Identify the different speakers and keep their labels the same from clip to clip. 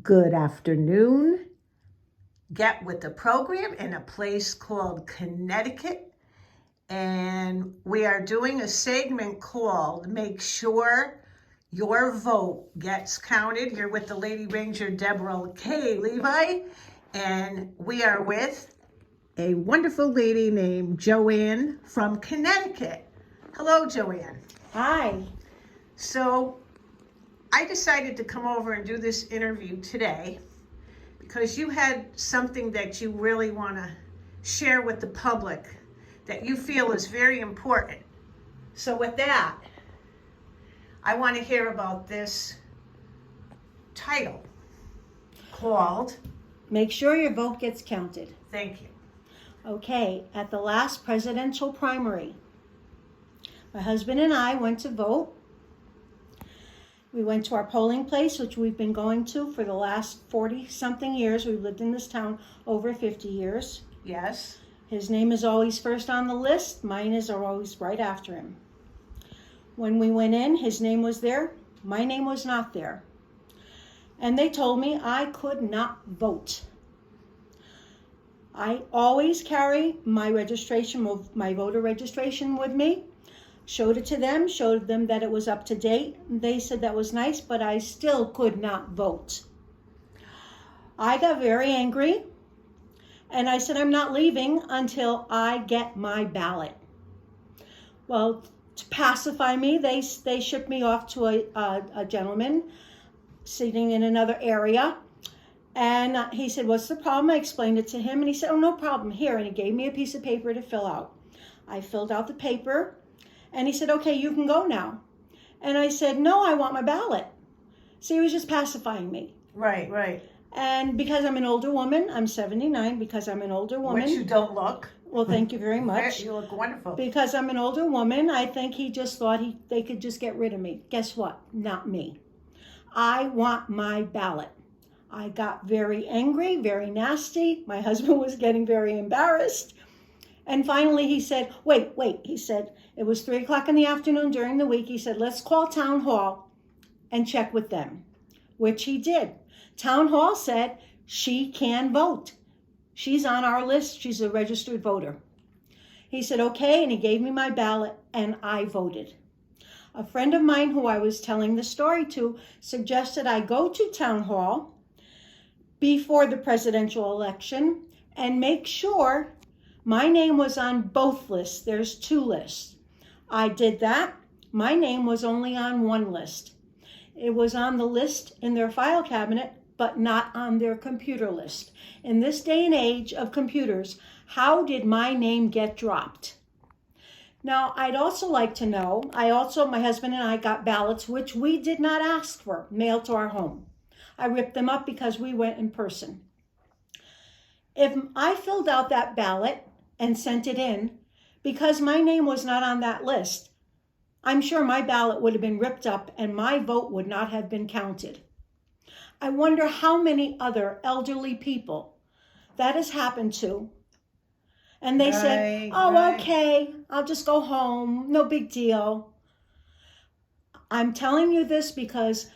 Speaker 1: Good afternoon. Get with the program in a place called Connecticut. And we are doing a segment called Make Sure Your Vote Gets Counted. You're with the LadyRanger, Deborah K. Levi. And we are with a wonderful lady named Joanne from Connecticut. Hello, Joanne.
Speaker 2: Hi.
Speaker 1: So I decided to come over and do this interview today because you had something that you really want to share with the public that you feel is very important. So with that, I want to hear about this title called
Speaker 2: Make sure your vote gets counted.
Speaker 1: Thank you.
Speaker 2: Okay, at the last presidential primary, my husband and I went to vote. We went to our polling place, which we've been going to for the last 40-something years. We've lived in this town over 50 years.
Speaker 1: Yes.
Speaker 2: His name is always first on the list. Mine is always right after him. When we went in, his name was there. My name was not there. And they told me I could not vote. I always carry my registration, my voter registration with me. Showed it to them, showed them that it was up to date. They said that was nice, but I still could not vote. I got very angry, and I said, I'm not leaving until I get my ballot. Well, to pacify me, they shipped me off to a gentleman sitting in another area. And he said, what's the problem? I explained it to him, and he said, oh, no problem, here. And he gave me a piece of paper to fill out. I filled out the paper. And he said, okay, you can go now. And I said, no, I want my ballot. So he was just pacifying me.
Speaker 1: Right.
Speaker 2: And because I'm an older woman, I'm 79, because I'm an older woman.
Speaker 1: Which you don't look.
Speaker 2: Well, thank you very much.
Speaker 1: You look wonderful.
Speaker 2: Because I'm an older woman, I think he just thought they could just get rid of me. Guess what? Not me. I want my ballot. I got very angry, very nasty. My husband was getting very embarrassed. And finally he said, wait, he said, it was 3 o'clock in the afternoon during the week. He said, let's call town hall and check with them, which he did. Town hall said she can vote. She's on our list. She's a registered voter. He said, okay, and he gave me my ballot and I voted. A friend of mine who I was telling the story to suggested I go to town hall before the presidential election and make sure my name was on both lists. There's 2 lists. I did that. My name was only on one list. It was on the list in their file cabinet, but not on their computer list. In this day and age of computers, how did my name get dropped? Now, I'd also like to know, my husband and I got ballots, which we did not ask for, mailed to our home. I ripped them up because we went in person. If I filled out that ballot and sent it in, because my name was not on that list, I'm sure my ballot would have been ripped up and my vote would not have been counted. I wonder how many other elderly people that has happened to. And they said, oh, okay, I'll just go home, no big deal. I'm telling you this because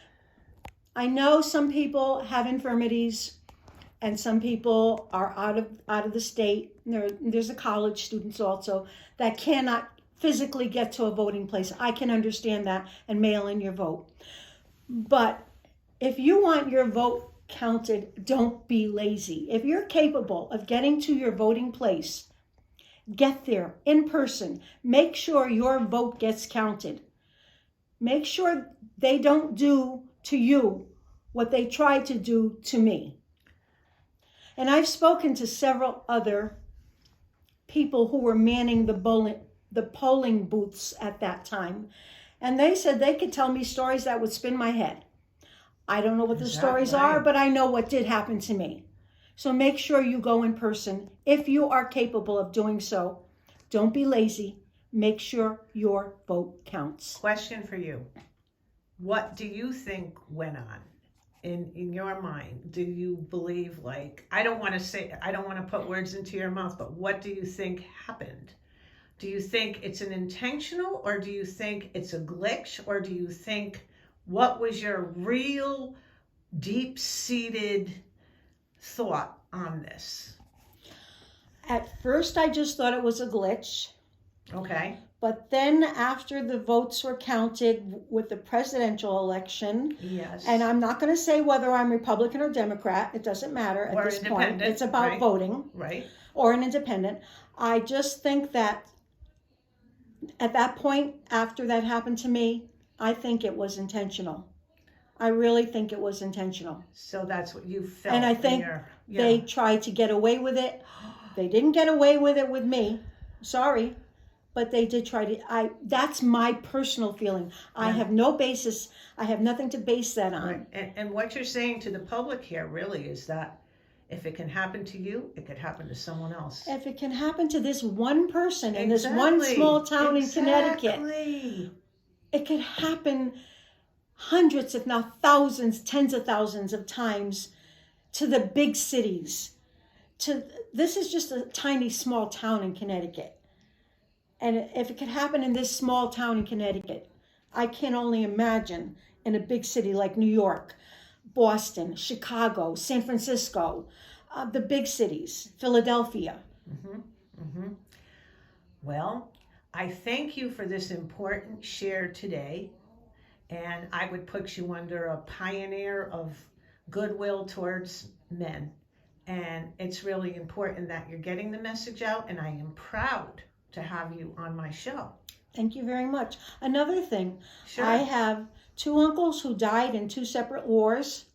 Speaker 2: I know some people have infirmities and some people are out of the state. There's a college students also that cannot physically get to a voting place. I can understand that and mail in your vote. But if you want your vote counted, don't be lazy. If you're capable of getting to your voting place, get there in person. Make sure your vote gets counted. Make sure they don't do to you what they tried to do to me. And I've spoken to several other people who were manning the polling booths at that time. And they said they could tell me stories that would spin my head. I don't know what the stories are, but I know what did happen to me. So make sure you go in person. If you are capable of doing so, don't be lazy. Make sure your vote counts.
Speaker 1: Question for you. What do you think went on? In your mind, do you believe, like, I don't want to put words into your mouth, but what do you think happened? Do you think it's an intentional, or do you think it's a glitch, or do you think, what was your real deep-seated thought on this?
Speaker 2: At first, I just thought it was a glitch.
Speaker 1: Okay.
Speaker 2: But then after the votes were counted with the presidential election,
Speaker 1: Yes.
Speaker 2: and I'm not going to say whether I'm Republican or Democrat, it doesn't matter at this point. It's about
Speaker 1: right.
Speaker 2: voting.
Speaker 1: Right.
Speaker 2: Or an independent. I just think that at that point, after that happened to me, I think it was intentional. I really think it was intentional.
Speaker 1: So that's what you felt.
Speaker 2: And I think they tried to get away with it. They didn't get away with it with me. Sorry. But they did try to. That's my personal feeling. I have no basis. I have nothing to base that on.
Speaker 1: Right. And what you're saying to the public here really is that if it can happen to you, it could happen to someone else.
Speaker 2: If it can happen to this one person in this one small town in Connecticut, it could happen hundreds, if not thousands, tens of thousands of times to the big cities. This is just a tiny, small town in Connecticut. And if it could happen in this small town in Connecticut, I can only imagine in a big city like New York, Boston, Chicago, San Francisco, the big cities, Philadelphia.
Speaker 1: Mm-hmm. Mm-hmm. Well, I thank you for this important share today. And I would put you under a pioneer of goodwill towards men. And it's really important that you're getting the message out, and I am proud to have you on my show.
Speaker 2: Thank you very much. Another thing,
Speaker 1: Sure.
Speaker 2: I have 2 uncles who died in 2 separate wars.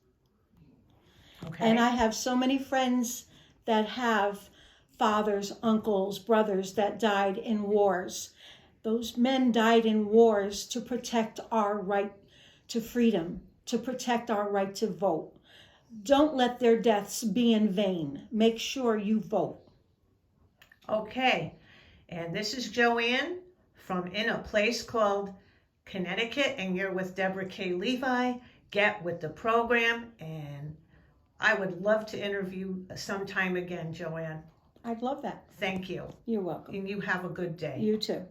Speaker 1: Okay.
Speaker 2: And I have so many friends that have fathers, uncles, brothers that died in wars. Those men died in wars to protect our right to freedom, to protect our right to vote. Don't let their deaths be in vain. Make sure you vote.
Speaker 1: Okay. And this is Joanne from in a place called Connecticut, and you're with Deborah K. Levi. Get with the program, and I would love to interview sometime again, Joanne.
Speaker 2: I'd love that.
Speaker 1: Thank you.
Speaker 2: You're welcome.
Speaker 1: And you have a good day.
Speaker 2: You too.